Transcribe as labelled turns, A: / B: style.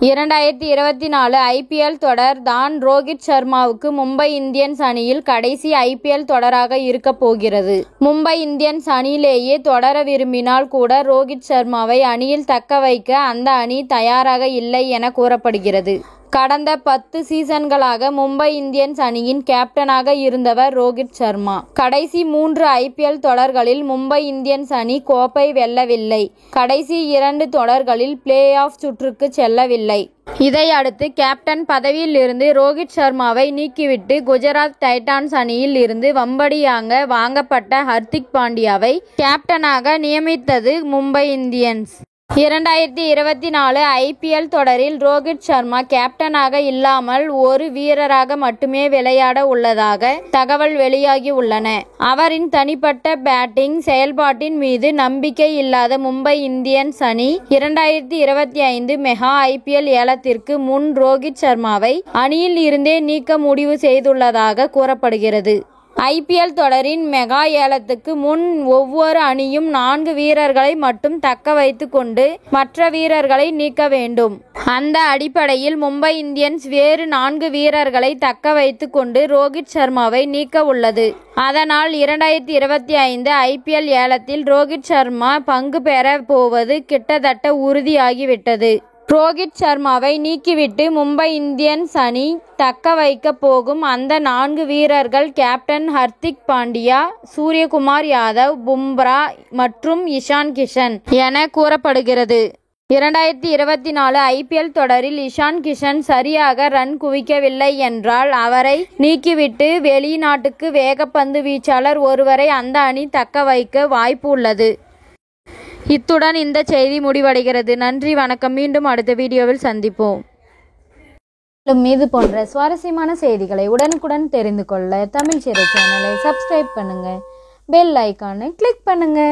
A: 2024 IPL தொடர் தான் Rohit சர்மாவுக்கு Mumbai Indians அணியில் கடைசி ஐபிஎல் தொடராக இருக்க போகிறது. மும்பை இந்தியன்ஸ் அணியிலேயே தொடர விரும்பினால் கூட ரோஹித் சர்மாவை அணியில் தக்க வைக்க அந்த அணி தயாராக இல்லை என கூறப்படுகிறது. கடந்த 10 சீசன்களாக மும்பை இந்தியன்ஸ் அணியின் கேப்டனாக இருந்தவர் ரோஹித் சர்மா. கடைசி 3 ஐபிஎல் தொடர்களில் மும்பை இந்தியன்ஸ் அணி கோப்பை வெல்லவில்லை. கடைசி 2 தொடர்களில் பிளே ஆஃப் சுற்றுக்கு செல்லவில்லை. இதையடுத்து கேப்டன் பதவியில் இருந்து ரோஹித் சர்மாவை நீக்கிவிட்டு குஜராத் டைட்டான்ஸ் அணியில் இருந்து வம்படியாக வாங்கப்பட்ட ஹர்திக் பாண்டியாவை கேப்டனாக நியமித்தது மும்பை இந்தியன்ஸ். 2024 ஐபிஎல் தொடரில் ரோஹித் சர்மா கேப்டனாக இல்லாமல் ஒரு வீரராக மட்டுமே விளையாட உள்ளதாக தகவல் வெளியாகி உள்ளன. அவரின் தனிப்பட்ட பேட்டிங் செயல்பாட்டின் மீது நம்பிக்கை இல்லாத மும்பை இந்தியன்ஸ் அணி 2025 மெகா ஐபிஎல் ஏலத்திற்கு முன் ரோஹித் சர்மாவை அணியில் இருந்தே நீக்க முடிவு செய்துள்ளதாக கூறப்படுகிறது. ஐபிஎல் தொடரின் மெகா ஏலத்துக்கு முன் ஒவ்வொரு அணியும் 4 வீரர்களை மட்டும் தக்க வைத்து கொண்டு மற்ற வீரர்களை நீக்க வேண்டும். அந்த அடிப்படையில் மும்பை இந்தியன்ஸ் வேறு 4 வீரர்களை தக்க வைத்து கொண்டு ரோஹித் சர்மாவை நீக்க உள்ளது. அதனால் 2025 ஐபிஎல் ஏலத்தில் ரோஹித் சர்மா பங்கு பெற போவது கிட்டத்தட்ட உறுதியாகிவிட்டது. ரோஹித் சர்மாவை நீக்கிவிட்டு மும்பை இந்தியன்ஸ் அணி தக்க வைக்க போகும் அந்த 4 வீரர்கள் கேப்டன் ஹர்திக் பாண்டியா, சூரியகுமார் யாதவ், பும்ரா மற்றும் இஷான் கிஷன் என கூறப்படுகிறது. 2024 ஐபிஎல் தொடரில் இஷான் கிஷன் சரியாக ரன் குவிக்கவில்லை என்றால் அவரை நீக்கிவிட்டு வெளிநாட்டுக்கு வேகப்பந்து வீச்சாளர் ஒருவரை அந்த அணி தக்க வைக்க வாய்ப்பு உள்ளது. இத்துடன் இந்த செய்தி முடிவடைகிறது. நன்றி, வணக்கம். மீண்டும் அடுத்த வீடியோவில் சந்திப்போம். இது போன்ற சுவாரஸ்யமான செய்திகளை உடனுக்குடன் தெரிந்து கொள்ள தமிழ் சிறை சேனலை சப்ஸ்கிரைப் பண்ணுங்க, பெல் ஐகானை கிளிக் பண்ணுங்க.